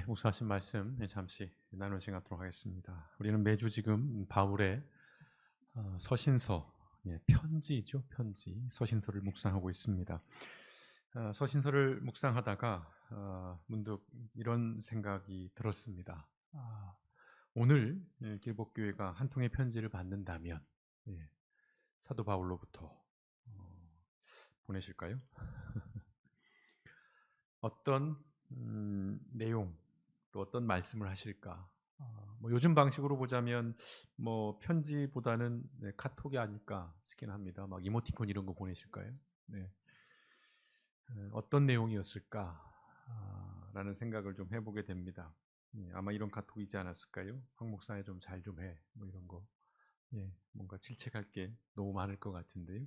목사하신 말씀 잠시 나누시도록 하겠습니다. 우리는 매주 지금 바울의 서신서, 편지죠, 편지, 서신서를 묵상하고 있습니다. 서신서를 묵상하다가 문득 이런 생각이 들었습니다. 오늘 길복교회가 한 통의 편지를 받는다면 사도 바울로부터 보내실까요? 어떤 내용, 또 어떤 말씀을 하실까? 요즘 방식으로 보자면 편지보다는 카톡이 아닐까 싶긴 합니다. 막 이모티콘 이런 거 보내실까요? 네. 어떤 내용이었을까? 라는 생각을 좀 해보게 됩니다. 아마 이런 카톡이지 않았을까요? 황 목사에 좀 잘 좀 해. 이런 거. 뭔가 질책할 게 너무 많을 것 같은데요.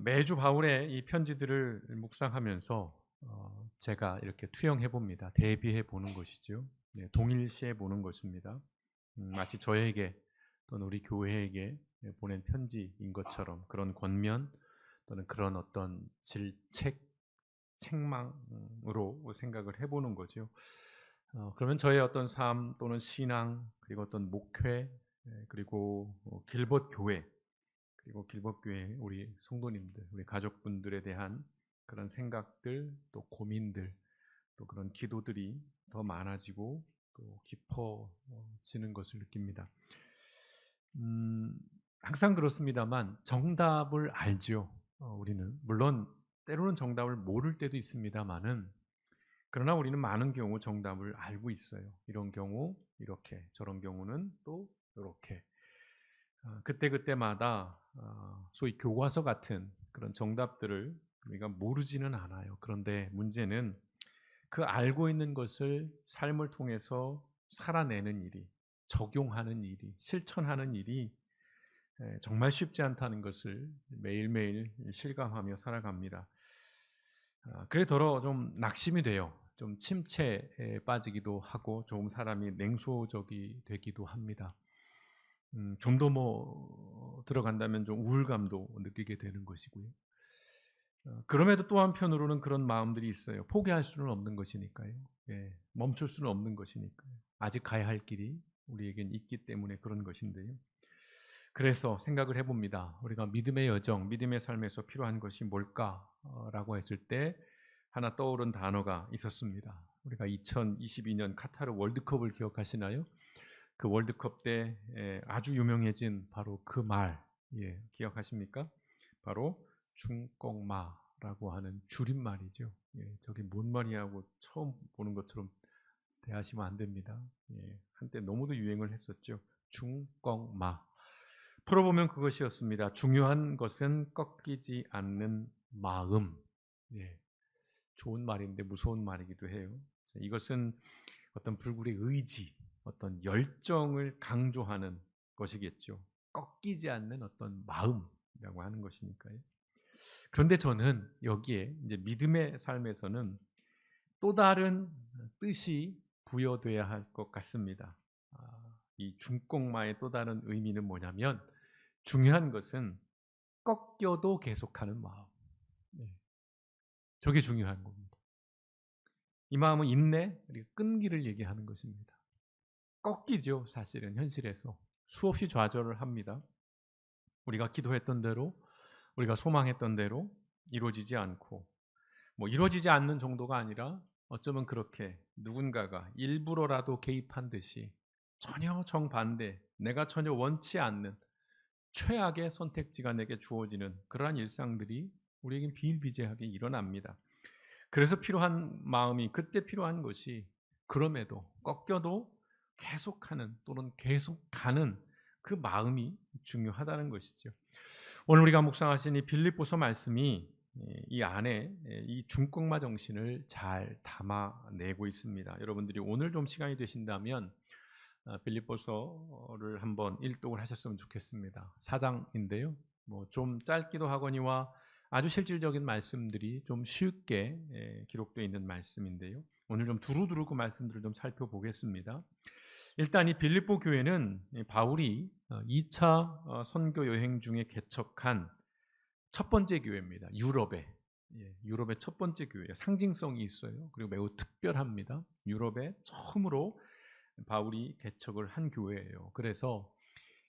매주 바울의 이 편지들을 묵상하면서 제가 이렇게 투영해 봅니다. 대비해 보는 것이죠. 동일시해 보는 것입니다. 마치 저에게 또는 우리 교회에게 보낸 편지인 것처럼 그런 권면 또는 그런 어떤 질책, 책망으로 생각을 해보는 거죠. 그러면 저의 어떤 삶 또는 신앙 그리고 어떤 목회 그리고 길벗 교회 그리고 길법교회 우리 성도님들, 우리 가족분들에 대한 그런 생각들, 또 고민들, 또 그런 기도들이 더 많아지고 또 깊어지는 것을 느낍니다. 항상 그렇습니다만 정답을 알죠. 우리는 물론 때로는 정답을 모를 때도 있습니다만은 그러나 우리는 많은 경우 정답을 알고 있어요. 이런 경우 이렇게, 저런 경우는 또 이렇게. 그때그때마다 소위 교과서 같은 그런 정답들을 우리가 모르지는 않아요. 그런데 문제는 그 알고 있는 것을 삶을 통해서 살아내는 일이, 적용하는 일이, 실천하는 일이 정말 쉽지 않다는 것을 매일매일 실감하며 살아갑니다. 그래더러 좀 낙심이 돼요. 좀 침체에 빠지기도 하고 조금 사람이 냉소적이 되기도 합니다. 좀 더 들어간다면 좀 우울감도 느끼게 되는 것이고요. 그럼에도 또 한편으로는 그런 마음들이 있어요. 포기할 수는 없는 것이니까요. 멈출 수는 없는 것이니까요. 아직 가야 할 길이 우리에겐 있기 때문에 그런 것인데요. 그래서 생각을 해봅니다. 우리가 믿음의 여정, 믿음의 삶에서 필요한 것이 뭘까라고 했을 때 하나 떠오른 단어가 있었습니다. 우리가 2022년 카타르 월드컵을 기억하시나요? 그 월드컵 때 아주 유명해진 바로 그 말, 기억하십니까? 바로 중꺾마라고 하는 줄임말이죠. 저게 뭔 말이냐고 처음 보는 것처럼 대하시면 안 됩니다. 한때 너무도 유행을 했었죠. 중꺾마. 풀어보면 그것이었습니다. 중요한 것은 꺾이지 않는 마음. 좋은 말인데 무서운 말이기도 해요. 이것은 어떤 불굴의 의지, 어떤 열정을 강조하는 것이겠죠. 꺾이지 않는 어떤 마음이라고 하는 것이니까요. 그런데 저는 여기에 이제 믿음의 삶에서는 또 다른 뜻이 부여돼야 할 것 같습니다. 이 중꺾마의 또 다른 의미는 뭐냐면 중요한 것은 꺾여도 계속하는 마음. 저게 중요한 겁니다. 이 마음은 인내 그리고 끈기를 얘기하는 것입니다. 꺾이죠, 사실은 현실에서. 수없이 좌절을 합니다. 우리가 기도했던 대로, 우리가 소망했던 대로 이루어지지 않고, 이루어지지 않는 정도가 아니라 어쩌면 그렇게 누군가가 일부러라도 개입한 듯이 전혀 정반대, 내가 전혀 원치 않는 최악의 선택지가 내게 주어지는 그러한 일상들이 우리에겐 비일비재하게 일어납니다. 그래서 필요한 마음이 그때 필요한 것이 그럼에도 꺾여도 계속하는 또는 계속 가는 그 마음이 중요하다는 것이죠. 오늘 우리가 묵상하신 이 빌립보서 말씀이 이 안에 이 중꺾마 정신을 잘 담아내고 있습니다. 여러분들이 오늘 좀 시간이 되신다면 빌립보서를 한번 일독을 하셨으면 좋겠습니다. 4장인데요. 좀 짧기도 하거니와 아주 실질적인 말씀들이 좀 쉽게 기록되어 있는 말씀인데요. 오늘 좀 두루두루 그 말씀들을 좀 살펴보겠습니다. 일단 이 빌립보 교회는 바울이 2차 선교 여행 중에 개척한 첫 번째 교회입니다. 유럽에. 유럽의 첫 번째 교회예요. 상징성이 있어요. 그리고 매우 특별합니다. 유럽에 처음으로 바울이 개척을 한 교회예요. 그래서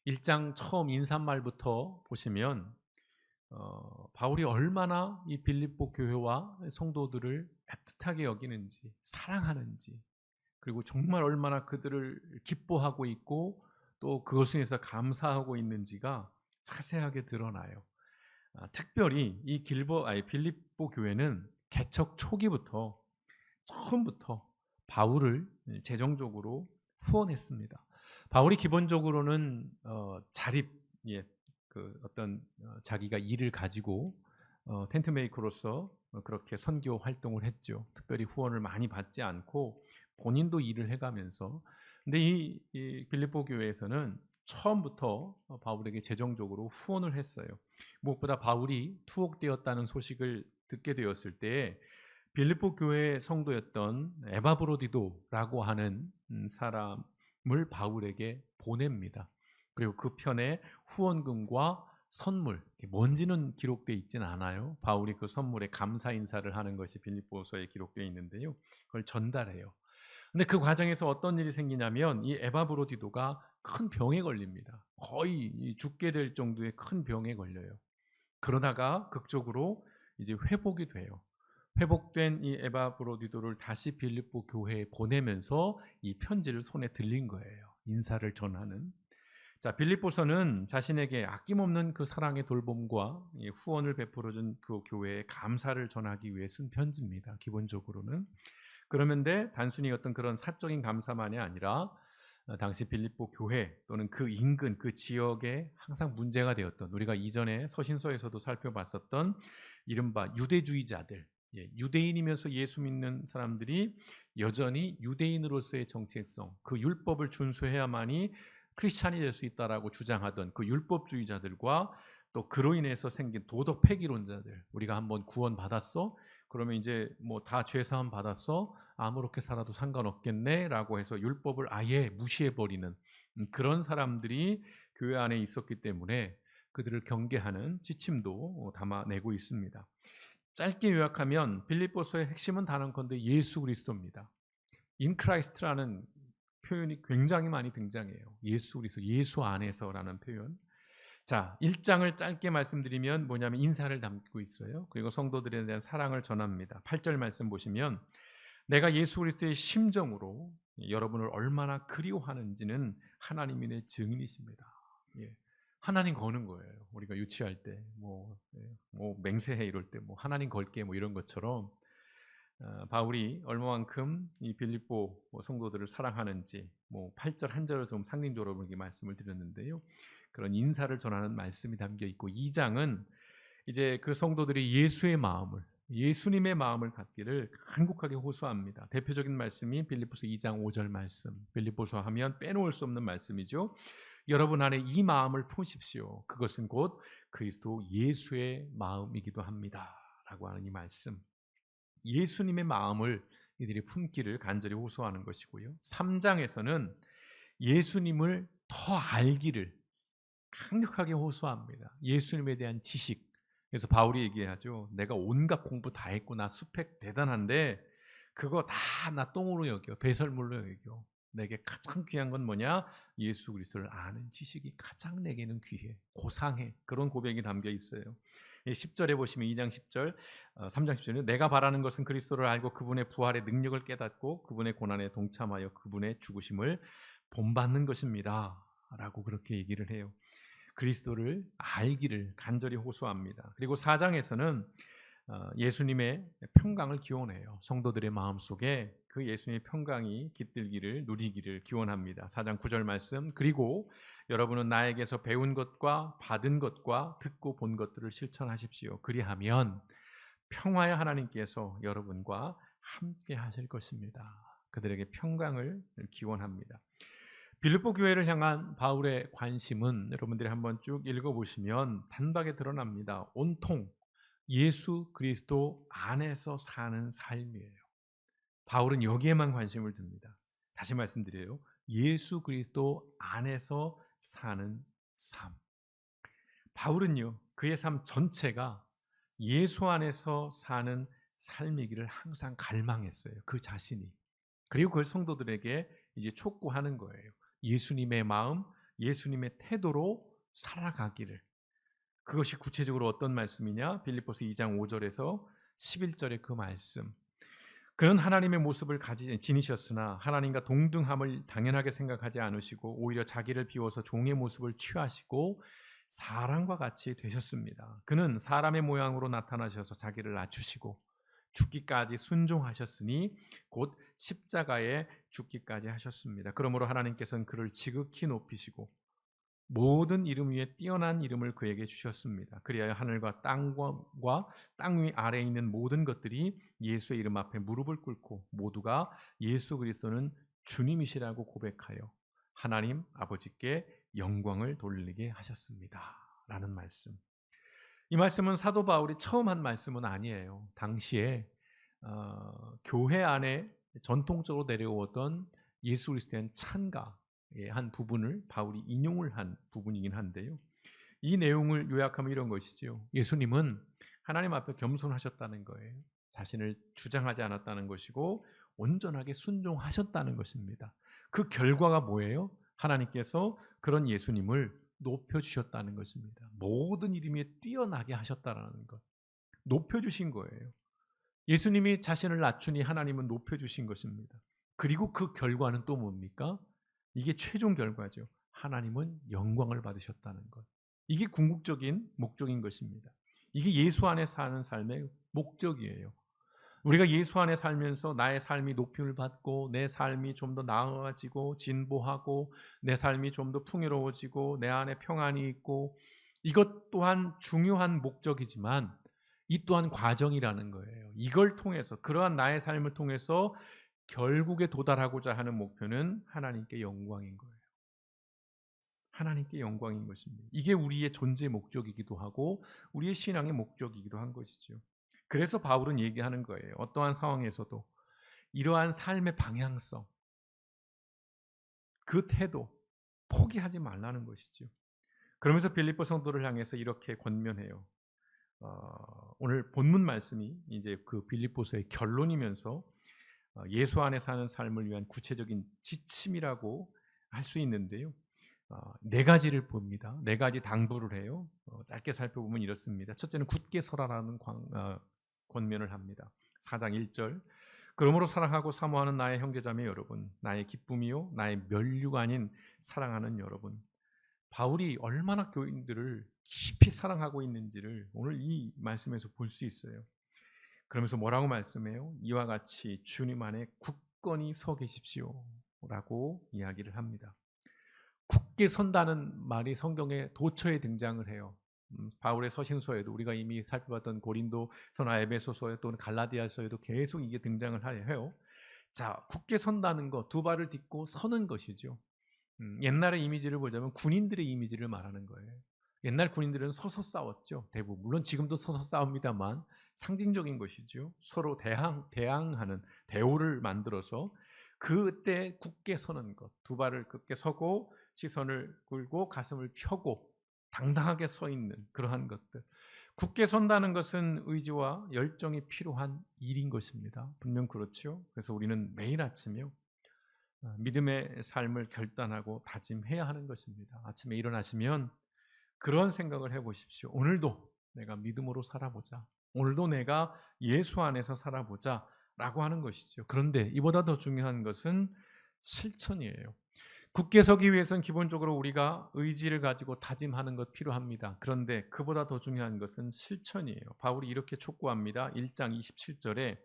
1장 처음 인사말부터 보시면 바울이 얼마나 이 빌립보 교회와 성도들을 애틋하게 여기는지, 사랑하는지, 그리고 정말 얼마나 그들을 기뻐하고 있고 또 그것을 위해서 감사하고 있는지가 자세하게 드러나요. 특별히 이 빌립보 교회는 개척 초기부터 처음부터 바울을 재정적으로 후원했습니다. 바울이 기본적으로는 자립, 그 어떤 자기가 일을 가지고 텐트 메이커로서 그렇게 선교 활동을 했죠. 특별히 후원을 많이 받지 않고 본인도 일을 해가면서. 근데 이 빌립보 교회에서는 처음부터 바울에게 재정적으로 후원을 했어요. 무엇보다 바울이 투옥되었다는 소식을 듣게 되었을 때 빌립보 교회 성도였던 에바브로디도라고 하는 사람을 바울에게 보냅니다. 그리고 그 편에 후원금과 선물, 뭔지는 기록되어 있지는 않아요. 바울이 그 선물에 감사 인사를 하는 것이 빌립보서에 기록되어 있는데요. 그걸 전달해요. 근데 그 과정에서 어떤 일이 생기냐면 이 에바브로디도가 큰 병에 걸립니다. 거의 죽게 될 정도의 큰 병에 걸려요. 그러다가 극적으로 이제 회복이 돼요. 회복된 이 에바브로디도를 다시 빌립보 교회에 보내면서 이 편지를 손에 들린 거예요. 인사를 전하는. 자, 빌립보서는 자신에게 아낌없는 그 사랑의 돌봄과 후원을 베풀어준 그 교회에 감사를 전하기 위해 쓴 편지입니다. 기본적으로는. 그러면데 단순히 어떤 그런 사적인 감사만이 아니라 당시 빌립보 교회 또는 그 인근 그 지역에 항상 문제가 되었던, 우리가 이전에 서신서에서도 살펴봤었던 이른바 유대주의자들, 유대인이면서 예수 믿는 사람들이 여전히 유대인으로서의 정체성, 그 율법을 준수해야만이 크리스찬이 될 수 있다라고 주장하던 그 율법주의자들과 또 그로 인해서 생긴 도덕 폐기론자들, 우리가 한번 구원 받았어? 그러면 이제 뭐 다 죄사함 받았어? 아무렇게 살아도 상관없겠네라고 해서 율법을 아예 무시해 버리는 그런 사람들이 교회 안에 있었기 때문에 그들을 경계하는 지침도 담아내고 있습니다. 짧게 요약하면 빌립보서의 핵심은 단언컨대 예수 그리스도입니다. In Christ라는 표현이 굉장히 많이 등장해요. 예수 그리스도, 예수 안에서라는 표현. 자, 1장을 짧게 말씀드리면 뭐냐면 인사를 담고 있어요. 그리고 성도들에 대한 사랑을 전합니다. 8절 말씀 보시면 내가 예수 그리스도의 심정으로 여러분을 얼마나 그리워하는지는 하나님이 내 증인이십니다. 예. 하나님 거는 거예요. 우리가 유치할 때, 뭐 맹세해 이럴 때, 뭐 하나님 걸게 뭐 이런 것처럼 바울이 얼마만큼 이 빌립보 성도들을 사랑하는지, 뭐 8절 한 절을 좀 상징적으로 이렇게 말씀을 드렸는데요. 그런 인사를 전하는 말씀이 담겨 있고 2장은 이제 그 성도들이 예수의 마음을, 예수님의 마음을 갖기를 간곡하게 호소합니다. 대표적인 말씀이 빌립보서 2장 5절 말씀. 빌립보서 하면 빼놓을 수 없는 말씀이죠. 여러분 안에 이 마음을 품으십시오. 그것은 곧 그리스도 예수의 마음이기도 합니다라고 하는 이 말씀. 예수님의 마음을 이들이 품기를 간절히 호소하는 것이고요. 3장에서는 예수님을 더 알기를 강력하게 호소합니다. 예수님에 대한 지식. 그래서 바울이 얘기하죠. 내가 온갖 공부 다 했고 나 스펙 대단한데 그거 다 나 똥으로 여겨. 배설물로 여겨. 내게 가장 귀한 건 뭐냐? 예수 그리스도를 아는 지식이 가장 내게는 귀해. 고상해. 그런 고백이 담겨 있어요. 10절에 보시면 2장 10절, 3장 10절에 내가 바라는 것은 그리스도를 알고 그분의 부활의 능력을 깨닫고 그분의 고난에 동참하여 그분의 죽으심을 본받는 것입니다. 라고 그렇게 얘기를 해요. 그리스도를 알기를 간절히 호소합니다. 그리고 4장에서는 예수님의 평강을 기원해요. 성도들의 마음속에 그 예수님의 평강이 깃들기를 누리기를 기원합니다. 4장 9절 말씀. 그리고 여러분은 나에게서 배운 것과 받은 것과 듣고 본 것들을 실천하십시오. 그리하면 평화의 하나님께서 여러분과 함께 하실 것입니다. 그들에게 평강을 기원합니다. 빌립보 교회를 향한 바울의 관심은 여러분들이 한번 쭉 읽어보시면 단박에 드러납니다. 온통 예수 그리스도 안에서 사는 삶이에요. 바울은 여기에만 관심을 둡니다. 다시 말씀드려요. 예수 그리스도 안에서 사는 삶. 바울은요, 그의 삶 전체가 예수 안에서 사는 삶이기를 항상 갈망했어요. 그 자신이. 그리고 그걸 성도들에게 이제 촉구하는 거예요. 예수님의 마음, 예수님의 태도로 살아가기를. 그것이 구체적으로 어떤 말씀이냐? 빌립보서 2장 5절에서 11절의 그 말씀. 그는 하나님의 모습을 지니셨으나 하나님과 동등함을 당연하게 생각하지 않으시고 오히려 자기를 비워서 종의 모습을 취하시고 사람과 같이 되셨습니다. 그는 사람의 모양으로 나타나셔서 자기를 낮추시고 죽기까지 순종하셨으니 곧 십자가에 죽기까지 하셨습니다. 그러므로 하나님께서는 그를 지극히 높이시고 모든 이름 위에 뛰어난 이름을 그에게 주셨습니다. 그리하여 하늘과 땅과 땅 위 아래에 있는 모든 것들이 예수의 이름 앞에 무릎을 꿇고 모두가 예수 그리스도는 주님이시라고 고백하여 하나님 아버지께 영광을 돌리게 하셨습니다. 라는 말씀. 이 말씀은 사도 바울이 처음 한 말씀은 아니에요. 당시에 교회 안에 전통적으로 내려오던 예수 그리스도에 대한 찬가의 한 부분을 바울이 인용을 한 부분이긴 한데요. 이 내용을 요약하면 이런 것이죠. 예수님은 하나님 앞에 겸손하셨다는 거예요. 자신을 주장하지 않았다는 것이고 온전하게 순종하셨다는 것입니다. 그 결과가 뭐예요? 하나님께서 그런 예수님을 높여주셨다는 것입니다. 모든 이름에 뛰어나게 하셨다는 것. 높여주신 거예요. 예수님이 자신을 낮추니 하나님은 높여주신 것입니다. 그리고 그 결과는 또 뭡니까? 이게 최종 결과죠. 하나님은 영광을 받으셨다는 것. 이게 궁극적인 목적인 것입니다. 이게 예수 안에 사는 삶의 목적이에요. 우리가 예수 안에 살면서 나의 삶이 높임을 받고 내 삶이 좀 더 나아지고 진보하고 내 삶이 좀 더 풍요로워지고 내 안에 평안이 있고 이것 또한 중요한 목적이지만 이 또한 과정이라는 거예요. 이걸 통해서 그러한 나의 삶을 통해서 결국에 도달하고자 하는 목표는 하나님께 영광인 거예요. 하나님께 영광인 것입니다. 이게 우리의 존재 목적이기도 하고 우리의 신앙의 목적이기도 한 것이죠. 그래서 바울은 얘기하는 거예요. 어떠한 상황에서도 이러한 삶의 방향성, 그 태도 포기하지 말라는 것이죠. 그러면서 빌립보 성도를 향해서 이렇게 권면해요. 오늘 본문 말씀이 이제 그 빌립보서의 결론이면서 예수 안에 사는 삶을 위한 구체적인 지침이라고 할 수 있는데요. 네 가지를 봅니다. 네 가지 당부를 해요. 짧게 살펴보면 이렇습니다. 첫째는 굳게 서라라는 권면을 합니다. 4장 1절. 그러므로 사랑하고 사모하는 나의 형제자매 여러분, 나의 기쁨이요 나의 면류가 아닌 사랑하는 여러분. 바울이 얼마나 교인들을 깊이 사랑하고 있는지를 오늘 이 말씀에서 볼 수 있어요. 그러면서 뭐라고 말씀해요? 이와 같이 주님 안에 굳건히 서 계십시오 라고 이야기를 합니다. 굳게 선다는 말이 성경에 도처에 등장을 해요. 바울의 서신서에도 우리가 이미 살펴봤던 고린도서나 에베소서에 또는 갈라디아서에도 계속 이게 등장을 해요. 자, 굳게 선다는 것, 두 발을 딛고 서는 것이죠. 옛날의 이미지를 보자면 군인들의 이미지를 말하는 거예요. 옛날 군인들은 서서 싸웠죠. 대부분. 물론 지금도 서서 싸웁니다만 상징적인 것이죠. 서로 대항하는 대오를 만들어서 그때 굳게 서는 것. 두 발을 굳게 서고 시선을 굴고 가슴을 펴고 당당하게 서 있는 그러한 것들. 굳게 선다는 것은 의지와 열정이 필요한 일인 것입니다. 분명 그렇죠. 그래서 우리는 매일 아침에요. 믿음의 삶을 결단하고 다짐해야 하는 것입니다. 아침에 일어나시면 그런 생각을 해보십시오. 오늘도 내가 믿음으로 살아보자. 오늘도 내가 예수 안에서 살아보자 라고 하는 것이죠. 그런데 이보다 더 중요한 것은 실천이에요. 굳게 서기 위해서는 기본적으로 우리가 의지를 가지고 다짐하는 것 필요합니다. 그런데 그보다 더 중요한 것은 실천이에요. 바울이 이렇게 촉구합니다. 1장 27절에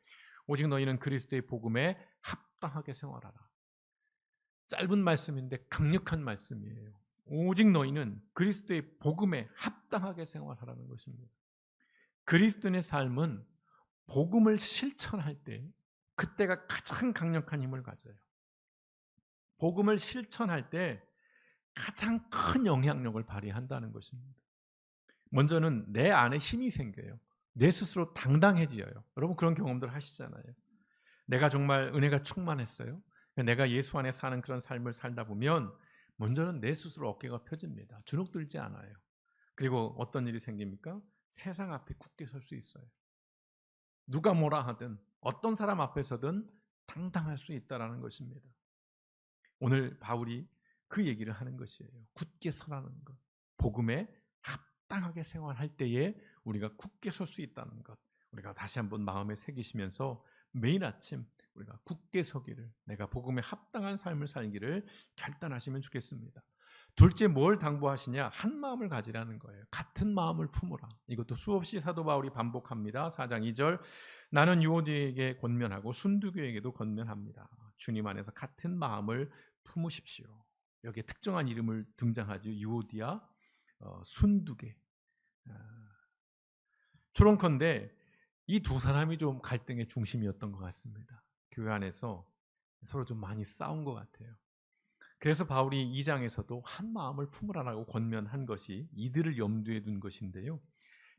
오직 너희는 그리스도의 복음에 합당하게 생활하라. 짧은 말씀인데 강력한 말씀이에요. 오직 너희는 그리스도의 복음에 합당하게 생활하라는 것입니다. 그리스도인의 삶은 복음을 실천할 때 그때가 가장 강력한 힘을 가져요. 복음을 실천할 때 가장 큰 영향력을 발휘한다는 것입니다. 먼저는 내 안에 힘이 생겨요. 내 스스로 당당해져요. 여러분 그런 경험들 하시잖아요. 내가 정말 은혜가 충만했어요. 내가 예수 안에 사는 그런 삶을 살다 보면 먼저는 내 스스로 어깨가 펴집니다. 주눅 들지 않아요. 그리고 어떤 일이 생깁니까? 세상 앞에 굳게 설 수 있어요. 누가 뭐라 하든 어떤 사람 앞에서든 당당할 수 있다라는 것입니다. 오늘 바울이 그 얘기를 하는 것이에요. 굳게 서라는 것. 복음에 합당하게 생활할 때에 우리가 굳게 설 수 있다는 것. 우리가 다시 한번 마음에 새기시면서 매일 아침 우리가 굳게 서기를, 내가 복음에 합당한 삶을 살기를 결단하시면 좋겠습니다. 둘째, 뭘 당부하시냐? 한 마음을 가지라는 거예요. 같은 마음을 품으라. 이것도 수없이 사도 바울이 반복합니다. 4장 2절, 나는 유오디에게 권면하고 순두교에게도 권면합니다. 주님 안에서 같은 마음을 품으십시오. 여기에 특정한 이름을 등장하죠. 유오디아, 순두계. 추론컨대 이 두 사람이 좀 갈등의 중심이었던 것 같습니다. 교회 안에서 서로 좀 많이 싸운 것 같아요. 그래서 바울이 2장에서도 한 마음을 품으라라고 권면한 것이 이들을 염두에 둔 것인데요.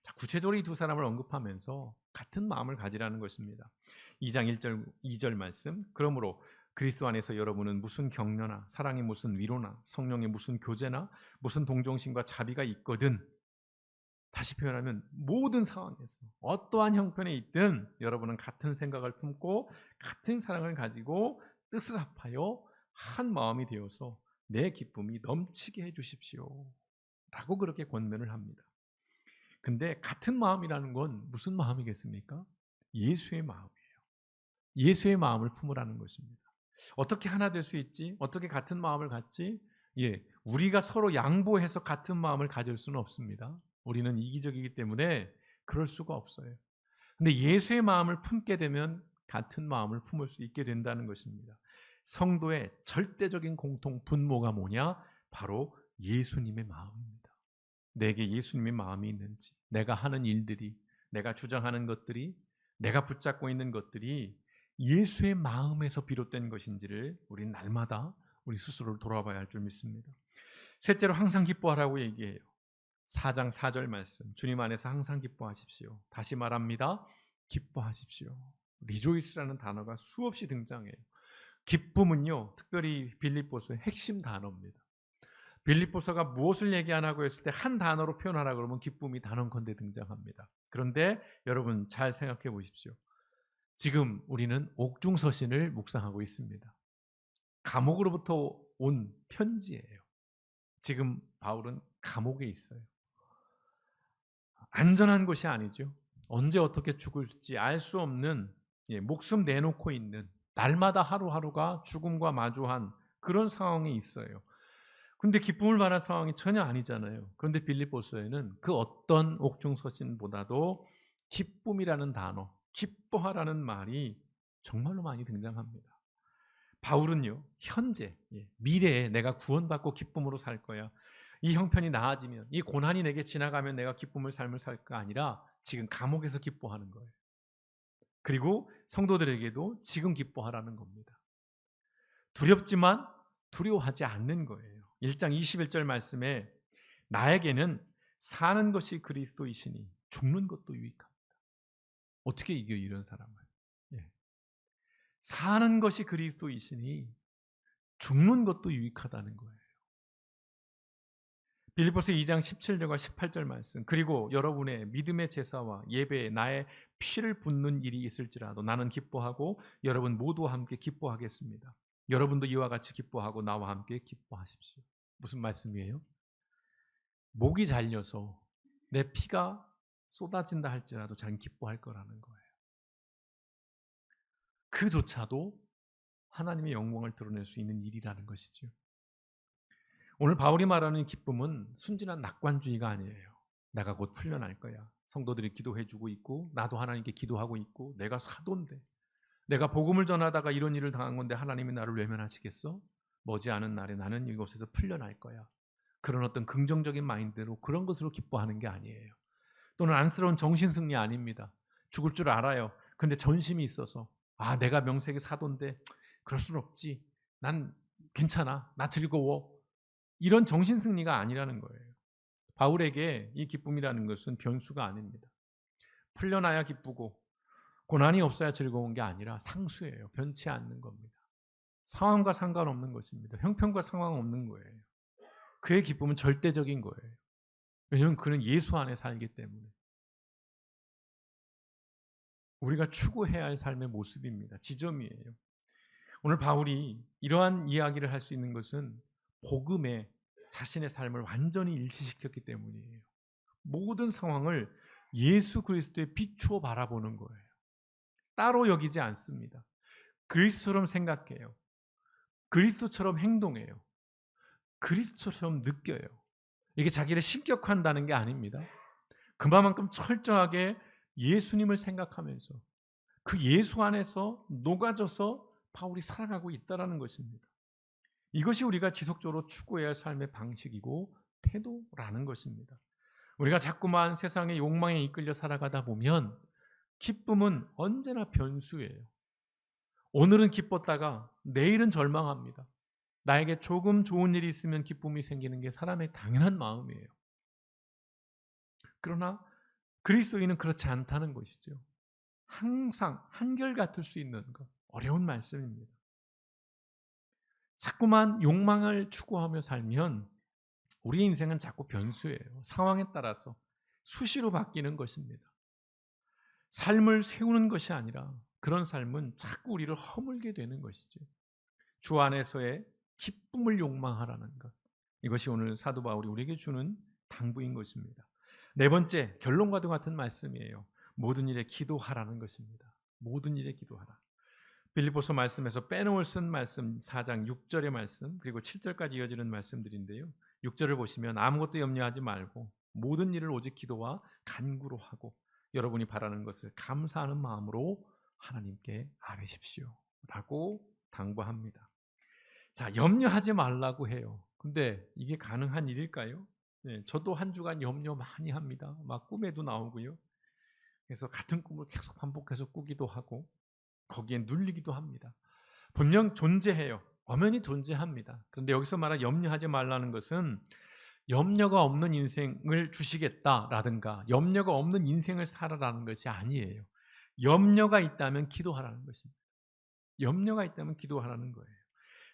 자, 구체적으로 이 두 사람을 언급하면서 같은 마음을 가지라는 것입니다. 2장 1절 2절 말씀, 그러므로 그리스도 안에서 여러분은 무슨 격려나 사랑이 무슨 위로나 성령의 무슨 교제나 무슨 동정심과 자비가 있거든, 다시 표현하면 모든 상황에서 어떠한 형편에 있든 여러분은 같은 생각을 품고 같은 사랑을 가지고 뜻을 합하여 한 마음이 되어서 내 기쁨이 넘치게 해주십시오 라고 그렇게 권면을 합니다. 근데 같은 마음이라는 건 무슨 마음이겠습니까? 예수의 마음이에요. 예수의 마음을 품으라는 것입니다. 어떻게 하나 될 수 있지? 어떻게 같은 마음을 갖지? 우리가 서로 양보해서 같은 마음을 가질 수는 없습니다. 우리는 이기적이기 때문에 그럴 수가 없어요. 근데 예수의 마음을 품게 되면 같은 마음을 품을 수 있게 된다는 것입니다. 성도의 절대적인 공통 분모가 뭐냐? 바로 예수님의 마음입니다. 내게 예수님의 마음이 있는지, 내가 하는 일들이, 내가 주장하는 것들이, 내가 붙잡고 있는 것들이 예수의 마음에서 비롯된 것인지를 우리 날마다 우리 스스로를 돌아봐야 할 줄 믿습니다. 셋째로 항상 기뻐하라고 얘기해요. 4장 4절 말씀, 주님 안에서 항상 기뻐하십시오. 다시 말합니다. 기뻐하십시오. 리조이스라는 단어가 수없이 등장해요. 기쁨은요, 특별히 빌립보서의 핵심 단어입니다. 빌립보서가 무엇을 얘기하라고 했을 때 한 단어로 표현하라 그러면 기쁨이 단언컨대 등장합니다. 그런데 여러분 잘 생각해 보십시오. 지금 우리는 옥중서신을 묵상하고 있습니다. 감옥으로부터 온 편지예요. 지금 바울은 감옥에 있어요. 안전한 곳이 아니죠. 언제 어떻게 죽을지 알 수 없는, 목숨 내놓고 있는, 날마다 하루하루가 죽음과 마주한 그런 상황에 있어요. 근데 기쁨을 말할 상황이 전혀 아니잖아요. 그런데 빌립보서에는 그 어떤 옥중서신보다도 기쁨이라는 단어, 기뻐하라는 말이 정말로 많이 등장합니다. 바울은요, 현재, 미래에 내가 구원받고 기쁨으로 살 거야, 이 형편이 나아지면, 이 고난이 내게 지나가면 내가 기쁨을 삶을 살까 아니라 지금 감옥에서 기뻐하는 거예요. 그리고 성도들에게도 지금 기뻐하라는 겁니다. 두렵지만 두려워하지 않는 거예요. 1장 21절 말씀에 나에게는 사는 것이 그리스도이시니 죽는 것도 유익합니다. 어떻게 이겨 이런 사람을? 사는 것이 그리스도이시니 죽는 것도 유익하다는 거예요. 빌립보서 2장 17절과 18절 말씀, 그리고 여러분의 믿음의 제사와 예배에 나의 피를 붓는 일이 있을지라도 나는 기뻐하고 여러분 모두와 함께 기뻐하겠습니다. 여러분도 이와 같이 기뻐하고 나와 함께 기뻐하십시오. 무슨 말씀이에요? 목이 잘려서 내 피가 쏟아진다 할지라도 자기는 기뻐할 거라는 거예요. 그조차도 하나님의 영광을 드러낼 수 있는 일이라는 것이죠. 오늘 바울이 말하는 기쁨은 순진한 낙관주의가 아니에요. 내가 곧 풀려날 거야. 성도들이 기도해주고 있고 나도 하나님께 기도하고 있고 내가 사도인데, 내가 복음을 전하다가 이런 일을 당한 건데 하나님이 나를 외면하시겠어? 머지않은 날에 나는 이곳에서 풀려날 거야. 그런 어떤 긍정적인 마인드로 그런 것으로 기뻐하는 게 아니에요. 또는 안쓰러운 정신승리 아닙니다. 죽을 줄 알아요. 근데 전심이 있어서 내가 명색의 사도인데 그럴 순 없지. 난 괜찮아. 나 즐거워. 이런 정신승리가 아니라는 거예요. 바울에게 이 기쁨이라는 것은 변수가 아닙니다. 풀려나야 기쁘고 고난이 없어야 즐거운 게 아니라 상수예요. 변치 않는 겁니다. 상황과 상관없는 것입니다. 형편과 상황 없는 거예요. 그의 기쁨은 절대적인 거예요. 왜냐하면 그는 예수 안에 살기 때문에. 우리가 추구해야 할 삶의 모습입니다. 지점이에요. 오늘 바울이 이러한 이야기를 할 수 있는 것은 복음에 자신의 삶을 완전히 일치시켰기 때문이에요. 모든 상황을 예수 그리스도에 비추어 바라보는 거예요. 따로 여기지 않습니다. 그리스도처럼 생각해요. 그리스도처럼 행동해요. 그리스도처럼 느껴요. 이게 자기를 신격화한다는 게 아닙니다. 그만큼 철저하게 예수님을 생각하면서 그 예수 안에서 녹아져서 바울이 살아가고 있다는 것입니다. 이것이 우리가 지속적으로 추구해야 할 삶의 방식이고 태도라는 것입니다. 우리가 자꾸만 세상의 욕망에 이끌려 살아가다 보면 기쁨은 언제나 변수예요. 오늘은 기뻤다가 내일은 절망합니다. 나에게 조금 좋은 일이 있으면 기쁨이 생기는 게 사람의 당연한 마음이에요. 그러나 그리스도인은 그렇지 않다는 것이죠. 항상 한결같을 수 있는 것, 어려운 말씀입니다. 자꾸만 욕망을 추구하며 살면 우리 인생은 자꾸 변수예요. 상황에 따라서 수시로 바뀌는 것입니다. 삶을 세우는 것이 아니라 그런 삶은 자꾸 우리를 허물게 되는 것이죠. 주 안에서의 기쁨을 욕망하라는 것. 이것이 오늘 사도 바울이 우리에게 주는 당부인 것입니다. 네 번째, 결론과도 같은 말씀이에요. 모든 일에 기도하라는 것입니다. 모든 일에 기도하라. 빌립보서 말씀에서 빼놓을 쓴 말씀 4장 6절의 말씀 그리고 7절까지 이어지는 말씀들인데요. 6절을 보시면 아무것도 염려하지 말고 모든 일을 오직 기도와 간구로 하고 여러분이 바라는 것을 감사하는 마음으로 하나님께 아뢰십시오 라고 당부합니다. 자, 염려하지 말라고 해요. 근데 이게 가능한 일일까요? 네, 저도 한 주간 염려 많이 합니다. 막 꿈에도 나오고요. 그래서 같은 꿈을 계속 반복해서 꾸기도 하고 거기에 눌리기도 합니다. 분명 존재해요. 엄연히 존재합니다. 그런데 여기서 말한 염려하지 말라는 것은 염려가 없는 인생을 주시겠다라든가 염려가 없는 인생을 살아라는 것이 아니에요. 염려가 있다면 기도하라는 것입니다. 염려가 있다면 기도하라는 거예요.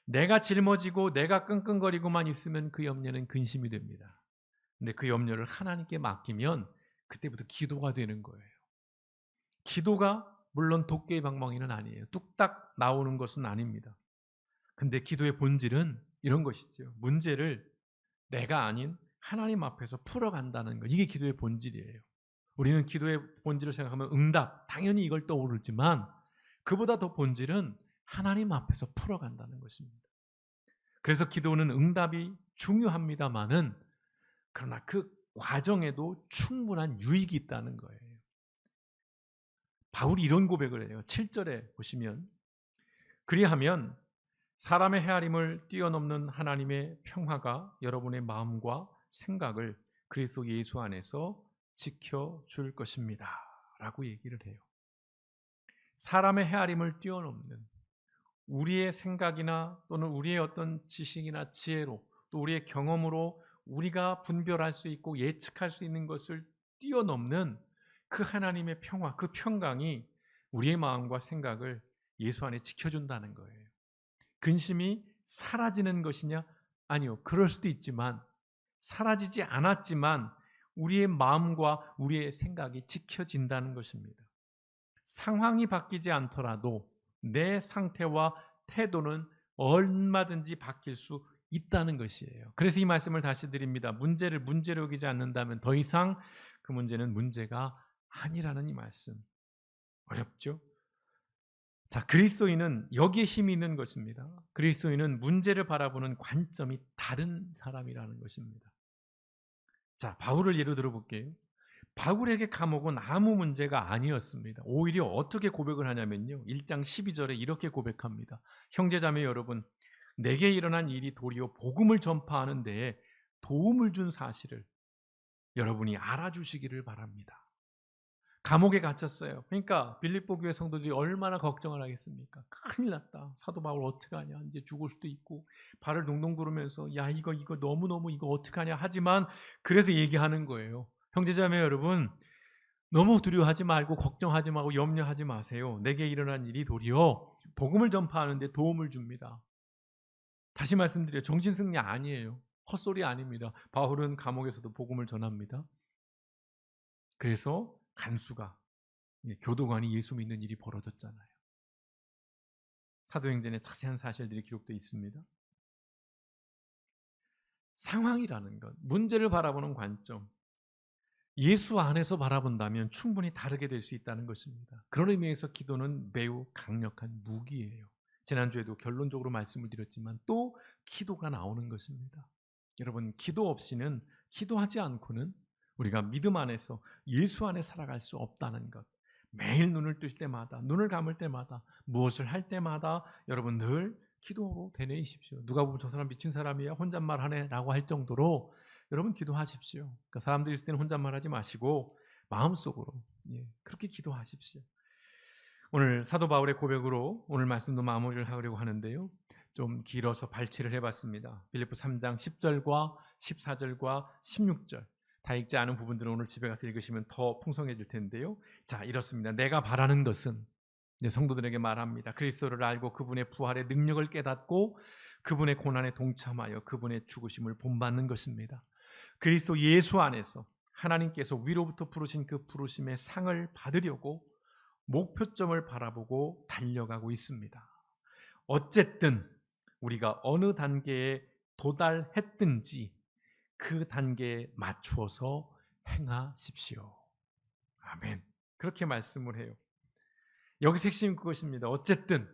내가 짊어지고 내가 끙끙거리고만 있으면 그 염려는 근심이 됩니다. 근데 그 염려를 하나님께 맡기면 그때부터 기도가 되는 거예요. 기도가 물론 도깨비 방망이는 아니에요. 뚝딱 나오는 것은 아닙니다. 근데 기도의 본질은 이런 것이죠. 문제를 내가 아닌 하나님 앞에서 풀어간다는 것. 이게 기도의 본질이에요. 우리는 기도의 본질을 생각하면 응답, 당연히 이걸 떠오르지만 그보다 더 본질은 하나님 앞에서 풀어간다는 것입니다. 그래서 기도는 응답이 중요합니다만은 그러나 그 과정에도 충분한 유익이 있다는 거예요. 바울이 이런 고백을 해요. 7절에 보시면 그리하면 사람의 헤아림을 뛰어넘는 하나님의 평화가 여러분의 마음과 생각을 그리스도 예수 안에서 지켜줄 것입니다 라고 얘기를 해요. 사람의 헤아림을 뛰어넘는 우리의 생각이나 또는 우리의 어떤 지식이나 지혜로 또 우리의 경험으로 우리가 분별할 수 있고 예측할 수 있는 것을 뛰어넘는 그 하나님의 평화, 그 평강이 우리의 마음과 생각을 예수 안에 지켜준다는 거예요. 근심이 사라지는 것이냐? 아니요. 그럴 수도 있지만 사라지지 않았지만 우리의 마음과 우리의 생각이 지켜진다는 것입니다. 상황이 바뀌지 않더라도 내 상태와 태도는 얼마든지 바뀔 수 있다는 것이에요. 그래서 이 말씀을 다시 드립니다. 문제를 문제로 여기지 않는다면 더 이상 그 문제는 문제가 아니라는 이 말씀. 어렵죠? 자, 그리스도인은 여기에 힘이 있는 것입니다. 그리스도인은 문제를 바라보는 관점이 다른 사람이라는 것입니다. 자, 바울을 예로 들어볼게요. 바울에게 감옥은 아무 문제가 아니었습니다. 오히려 어떻게 고백을 하냐면요. 1장 12절에 이렇게 고백합니다. 형제자매 여러분, 내게 일어난 일이 도리어 복음을 전파하는 데에 도움을 준 사실을 여러분이 알아주시기를 바랍니다. 감옥에 갇혔어요. 그러니까 빌립보 교회 성도들이 얼마나 걱정을 하겠습니까? 큰일 났다. 사도 바울 어떡하냐. 이제 죽을 수도 있고 발을 동동 구르면서 야 이거 너무너무 이거 어떡하냐 하지만 그래서 얘기하는 거예요. 형제자매 여러분 너무 두려워하지 말고 걱정하지 말고 염려하지 마세요. 내게 일어난 일이 도리어 복음을 전파하는 데 도움을 줍니다. 다시 말씀드려요. 정신승리 아니에요. 헛소리 아닙니다. 바울은 감옥에서도 복음을 전합니다. 그래서 간수가 교도관이 예수 믿는 일이 벌어졌잖아요. 사도행전에 자세한 사실들이 기록되어 있습니다. 상황이라는 것, 문제를 바라보는 관점, 예수 안에서 바라본다면 충분히 다르게 될 수 있다는 것입니다. 그런 의미에서 기도는 매우 강력한 무기예요. 지난주에도 결론적으로 말씀을 드렸지만 또 기도가 나오는 것입니다. 여러분, 기도 없이는, 기도하지 않고는 우리가 믿음 안에서 예수 안에 살아갈 수 없다는 것. 매일 눈을 뜰 때마다, 눈을 감을 때마다, 무엇을 할 때마다 여러분 늘 기도로 되뇌이십시오. 누가 보면 저 사람 미친 사람이야, 혼잣말 하네 라고 할 정도로 여러분 기도하십시오. 그러니까 사람들이 있을 때는 혼잣말 하지 마시고 마음속으로 그렇게 기도하십시오. 오늘 사도 바울의 고백으로 오늘 말씀도 마무리를 하려고 하는데요. 좀 길어서 발췌를 해봤습니다. 빌립보 3장 10절과 14절과 16절. 다 읽지 않은 부분들은 오늘 집에 가서 읽으시면 더 풍성해질 텐데요. 자, 이렇습니다. 내가 바라는 것은, 성도들에게 말합니다. 그리스도를 알고 그분의 부활의 능력을 깨닫고 그분의 고난에 동참하여 그분의 죽으심을 본받는 것입니다. 그리스도 예수 안에서 하나님께서 위로부터 부르신 그 부르심의 상을 받으려고 목표점을 바라보고 달려가고 있습니다. 어쨌든 우리가 어느 단계에 도달했든지 그 단계에 맞추어서 행하십시오. 아멘. 그렇게 말씀을 해요. 여기서 핵심 그것입니다. 어쨌든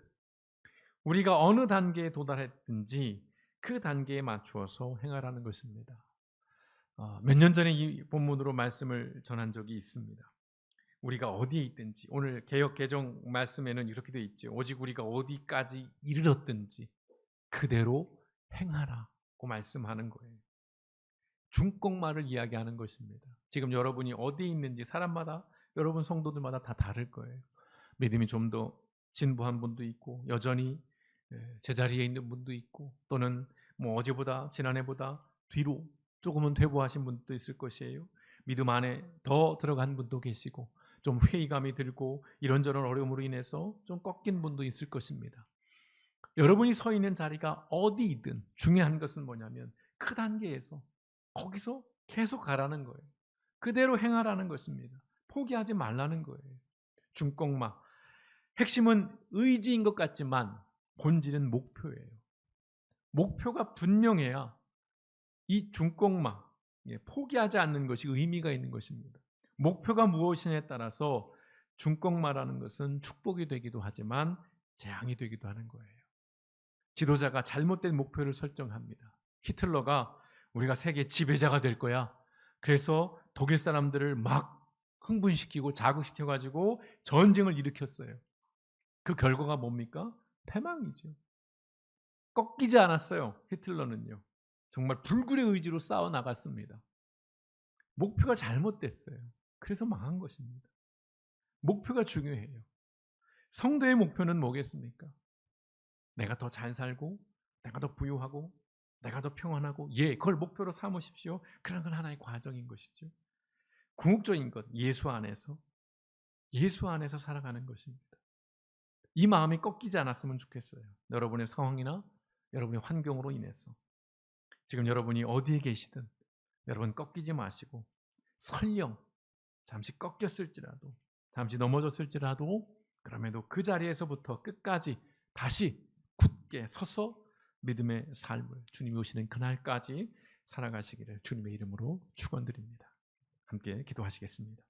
우리가 어느 단계에 도달했든지 그 단계에 맞추어서 행하라는 것입니다. 몇 년 전에 이 본문으로 말씀을 전한 적이 있습니다. 우리가 어디에 있든지, 오늘 개역 개정 말씀에는 이렇게 되어 있죠. 오직 우리가 어디까지 이르렀든지 그대로 행하라고 말씀하는 거예요. 중꼭말을 이야기하는 것입니다. 지금 여러분이 어디에 있는지 사람마다, 여러분 성도들마다 다 다를 거예요. 믿음이 좀 더 진보한 분도 있고, 여전히 제자리에 있는 분도 있고, 또는 뭐 어제보다 지난해보다 뒤로 조금은 퇴보하신 분도 있을 것이에요. 믿음 안에 더 들어간 분도 계시고, 좀 회의감이 들고 이런저런 어려움으로 인해서 좀 꺾인 분도 있을 것입니다. 여러분이 서 있는 자리가 어디이든 중요한 것은 뭐냐면 그 단계에서 거기서 계속 가라는 거예요. 그대로 행하라는 것입니다. 포기하지 말라는 거예요. 중꺾마. 핵심은 의지인 것 같지만 본질은 목표예요. 목표가 분명해야 이 중꺾마, 포기하지 않는 것이 의미가 있는 것입니다. 목표가 무엇이냐에 따라서 중꺾마라는 것은 축복이 되기도 하지만 재앙이 되기도 하는 거예요. 지도자가 잘못된 목표를 설정합니다. 히틀러가 우리가 세계 지배자가 될 거야. 그래서 독일 사람들을 막 흥분시키고 자극시켜가지고 전쟁을 일으켰어요. 그 결과가 뭡니까? 패망이죠. 꺾이지 않았어요. 히틀러는요. 정말 불굴의 의지로 싸워 나갔습니다. 목표가 잘못됐어요. 그래서 망한 것입니다. 목표가 중요해요. 성도의 목표는 뭐겠습니까? 내가 더 잘 살고, 내가 더 부유하고, 내가 더 평안하고, 그걸 목표로 삼으십시오. 그런 건 하나의 과정인 것이죠. 궁극적인 것, 예수 안에서 살아가는 것입니다. 이 마음이 꺾이지 않았으면 좋겠어요. 여러분의 상황이나 여러분의 환경으로 인해서. 지금 여러분이 어디에 계시든 여러분 꺾이지 마시고, 설령 잠시 꺾였을지라도, 잠시 넘어졌을지라도, 그럼에도 그 자리에서부터 끝까지 다시 굳게 서서 믿음의 삶을 주님이 오시는 그날까지 살아가시기를 주님의 이름으로 축원드립니다. 함께 기도하시겠습니다.